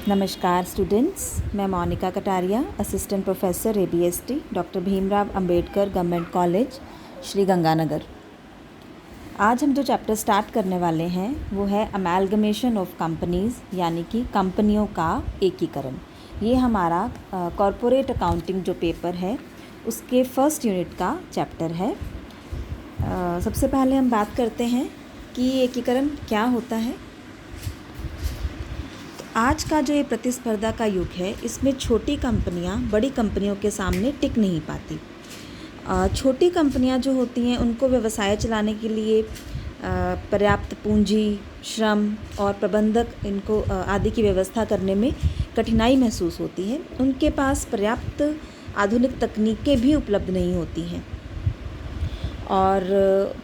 नमस्कार स्टूडेंट्स, मैं Monika Kataria, assistant professor ABST, doctor Bhimrao Ambedkar government college, Shri Ganganagar. आज हम जो चैप्टर स्टार्ट करने वाले हैं वो है अमेलगमेशन ऑफ कंपनीज़, यानी कि कंपनियों का एकीकरण। ये हमारा कॉरपोरेट अकाउंटिंग जो पेपर है उसके फर्स्ट यूनिट का चैप्टर है। सबसे पहले हम बात करते हैं कि एकीकरण क्या होता है। आज का जो ये प्रतिस्पर्धा का युग है, इसमें छोटी कंपनियां बड़ी कंपनियों के सामने टिक नहीं पाती। छोटी कंपनियां जो होती हैं उनको व्यवसाय चलाने के लिए पर्याप्त पूंजी, श्रम और प्रबंधक इनको आदि की व्यवस्था करने में कठिनाई महसूस होती है। उनके पास पर्याप्त आधुनिक तकनीकें भी उपलब्ध नहीं होती हैं। और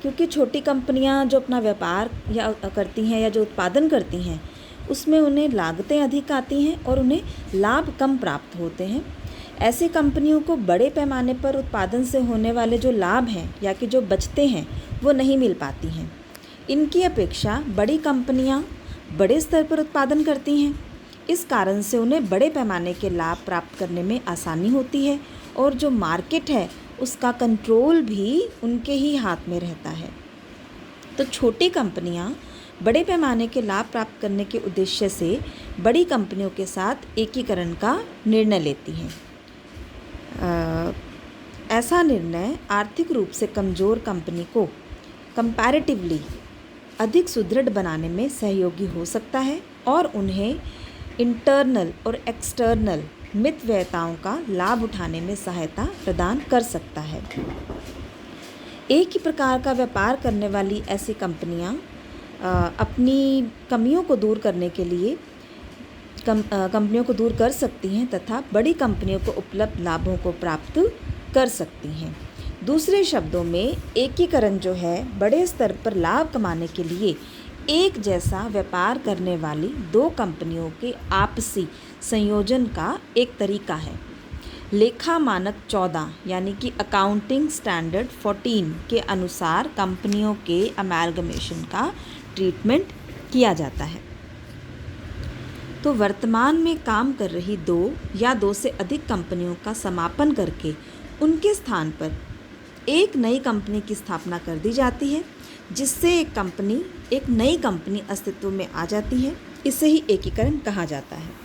क्योंकि छोटी कंपनियां जो अपना व्यापार या करती हैं या जो उत्पादन करती हैं उसमें उन्हें लागतें अधिक आती हैं और उन्हें लाभ कम प्राप्त होते हैं। ऐसी कंपनियों को बड़े पैमाने पर उत्पादन से होने वाले जो लाभ हैं या कि जो बचते हैं वो नहीं मिल पाती हैं। इनकी अपेक्षा बड़ी कंपनियां बड़े स्तर पर उत्पादन करती हैं। इस कारण से उन्हें बड़े पैमाने के लाभ प्राप्त करने में आसानी होती है और जो मार्केट है उसका कंट्रोल भी उनके ही हाथ में रहता है। तो छोटी कंपनियां बड़े पैमाने के लाभ प्राप्त करने के उद्देश्य से बड़ी कंपनियों के साथ एकीकरण का निर्णय लेती हैं। ऐसा निर्णय आर्थिक रूप से कमज़ोर कंपनी को कंपैरेटिवली अधिक सुदृढ़ बनाने में सहयोगी हो सकता है और उन्हें इंटरनल और एक्सटर्नल मितव्ययताओं का लाभ उठाने में सहायता प्रदान कर सकता है। एक ही प्रकार का व्यापार करने वाली ऐसी कंपनियां अपनी कमियों को दूर करने के लिए कंपनियों को दूर कर सकती हैं तथा बड़ी कंपनियों को उपलब्ध लाभों को प्राप्त कर सकती हैं। दूसरे शब्दों में एकीकरण जो है बड़े स्तर पर लाभ कमाने के लिए एक जैसा व्यापार करने वाली दो कंपनियों के आपसी संयोजन का एक तरीका है। लेखा मानक 14 यानी कि अकाउंटिंग स्टैंडर्ड 14 के अनुसार कंपनियों के अमेलगमेशन का ट्रीटमेंट किया जाता है। तो वर्तमान में काम कर रही दो या दो से अधिक कंपनियों का समापन करके उनके स्थान पर एक नई कंपनी की स्थापना कर दी जाती है, जिससे एक नई कंपनी अस्तित्व में आ जाती है। इसे ही एकीकरण कहा जाता है।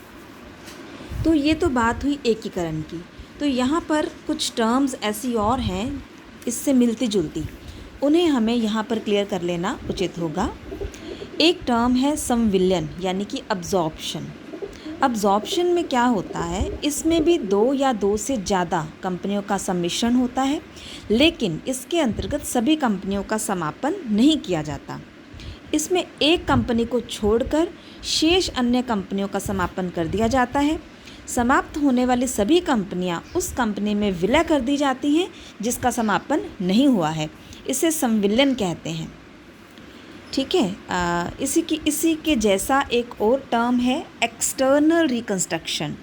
तो ये तो बात हुई एकीकरण की। तो यहाँ पर कुछ टर्म्स ऐसी और हैं इससे मिलती जुलती, उन्हें हमें यहाँ पर क्लियर कर लेना उचित होगा। एक टर्म है संविलयन यानी कि अब्जॉर्प्शन। अब्जॉर्प्शन में क्या होता है, इसमें भी दो या दो से ज़्यादा कंपनियों का सम्मिश्रण होता है, लेकिन इसके अंतर्गत सभी कंपनियों का समापन नहीं किया जाता। इसमें एक कंपनी को छोड़कर शेष अन्य कंपनियों का समापन कर दिया जाता है। समाप्त होने वाली सभी कंपनियां उस कंपनी में विलय कर दी जाती हैं जिसका समापन नहीं हुआ है। इसे संविलयन कहते हैं। ठीक है। इसी के जैसा एक और टर्म है एक्सटर्नल रिकंस्ट्रक्शन।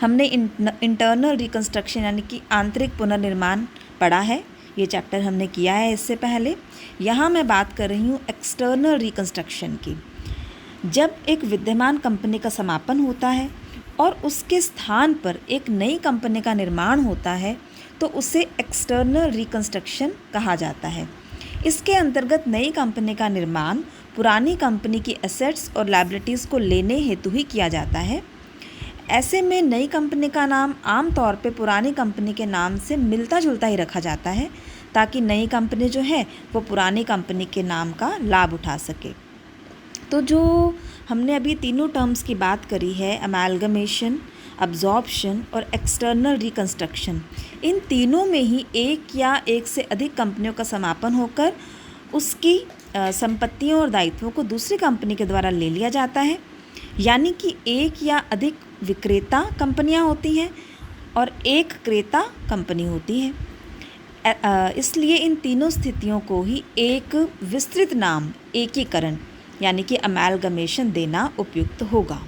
हमने इंटरनल रिकंस्ट्रक्शन यानी कि आंतरिक पुनर्निर्माण पढ़ा है, ये चैप्टर हमने किया है इससे पहले। यहाँ मैं बात कर रही हूँ एक्सटर्नल रिकंस्ट्रक्शन की। जब एक विद्यमान कंपनी का समापन होता है और उसके स्थान पर एक नई कंपनी का निर्माण होता है तो उसे एक्सटर्नल रिकंस्ट्रक्शन कहा जाता है। इसके अंतर्गत नई कंपनी का निर्माण पुरानी कंपनी की एसेट्स और लायबिलिटीज़ को लेने हेतु ही किया जाता है। ऐसे में नई कंपनी का नाम आमतौर पे पुरानी कंपनी के नाम से मिलता जुलता ही रखा जाता है ताकि नई कंपनी जो है वो पुरानी कंपनी के नाम का लाभ उठा सके। तो जो हमने अभी तीनों टर्म्स की बात करी है, अमेलगमेशन, अब्जॉर्प्शन और एक्सटर्नल रिकंस्ट्रक्शन, इन तीनों में ही एक या एक से अधिक कंपनियों का समापन होकर उसकी संपत्तियों और दायित्वों को दूसरी कंपनी के द्वारा ले लिया जाता है। यानी कि एक या अधिक विक्रेता कंपनियां होती हैं और एक क्रेता कंपनी होती है। इसलिए इन तीनों स्थितियों को ही एक विस्तृत नाम एकीकरण यानी कि अमेलगमेशन देना उपयुक्त होगा।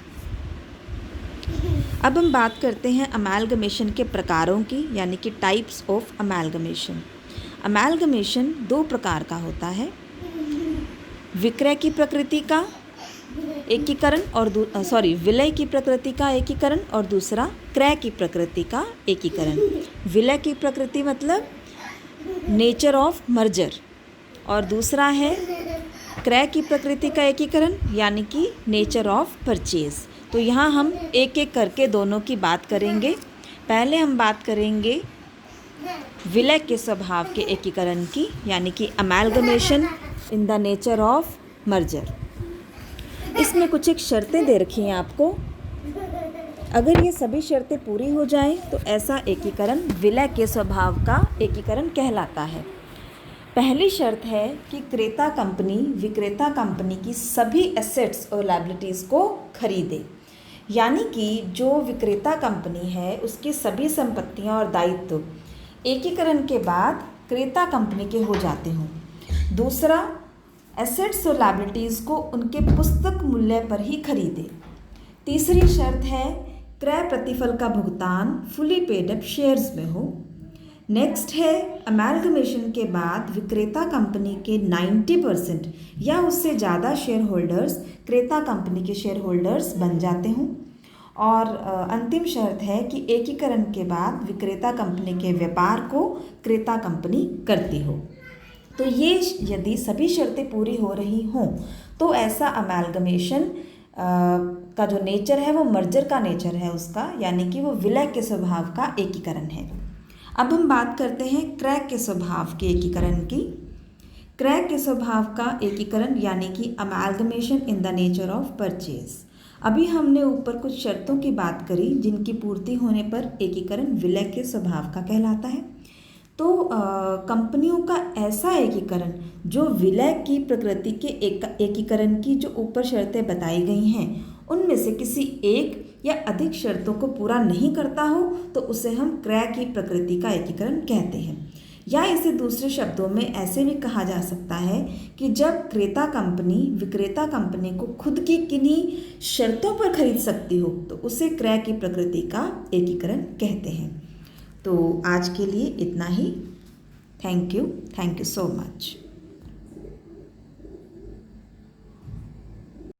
अब हम बात करते हैं अमेलगमेशन के प्रकारों की, यानी कि टाइप्स ऑफ अमेलगमेशन। अमेलगमेशन दो प्रकार का होता है, विक्रय की प्रकृति का एकीकरण और विलय की प्रकृति का एकीकरण और दूसरा क्रय की प्रकृति का एकीकरण। विलय की प्रकृति मतलब नेचर ऑफ मर्जर और दूसरा है क्रय की प्रकृति का एकीकरण यानी कि नेचर ऑफ परचेज। तो यहाँ हम एक एक करके दोनों की बात करेंगे। पहले हम बात करेंगे विलय के स्वभाव के एकीकरण की यानी कि amalgamation in the nature of merger. इसमें कुछ एक शर्तें दे रखी हैं आपको। अगर ये सभी शर्तें पूरी हो जाएं तो ऐसा एकीकरण विलय के स्वभाव का एकीकरण कहलाता है। पहली शर्त है कि क्रेता कंपनी विक्रेता कंपनी की सभी एसेट्स और लायबिलिटीज़ को खरीदे, यानी कि जो विक्रेता कंपनी है उसकी सभी संपत्तियां और दायित्व एकीकरण के बाद क्रेता कंपनी के हो जाते हों। दूसरा, एसेट्स और लायबिलिटीज़ को उनके पुस्तक मूल्य पर ही खरीदे। तीसरी शर्त है क्रय प्रतिफल का भुगतान फुली पेड अप शेयर्स में हो। नेक्स्ट है अमैलगमेशन के बाद विक्रेता कंपनी के 90% या उससे ज़्यादा शेयर होल्डर्स क्रेता कंपनी के शेयर होल्डर्स बन जाते हों। और अंतिम शर्त है कि एकीकरण के बाद विक्रेता कंपनी के व्यापार को क्रेता कंपनी करती हो। तो ये यदि सभी शर्तें पूरी हो रही हों तो ऐसा अमैलगमेशन का जो नेचर है वो मर्जर का नेचर है उसका, यानी कि वो विलय के स्वभाव का एकीकरण है। अब हम बात करते हैं क्रय के स्वभाव के एकीकरण की। क्रय के स्वभाव का एकीकरण यानी कि amalgamation in the nature of purchase. अभी हमने ऊपर कुछ शर्तों की बात करी जिनकी पूर्ति होने पर एकीकरण विलय के स्वभाव का कहलाता है। तो कंपनियों का ऐसा एकीकरण जो विलय की प्रकृति के एकीकरण की जो ऊपर शर्तें बताई गई हैं उनमें से किसी एक या अधिक शर्तों को पूरा नहीं करता हो तो उसे हम क्रय की प्रकृति का एकीकरण कहते हैं। या इसे दूसरे शब्दों में ऐसे भी कहा जा सकता है कि जब क्रेता कंपनी विक्रेता कंपनी को खुद की किन्हीं शर्तों पर खरीद सकती हो तो उसे क्रय की प्रकृति का एकीकरण कहते हैं। तो आज के लिए इतना ही। Thank you so much.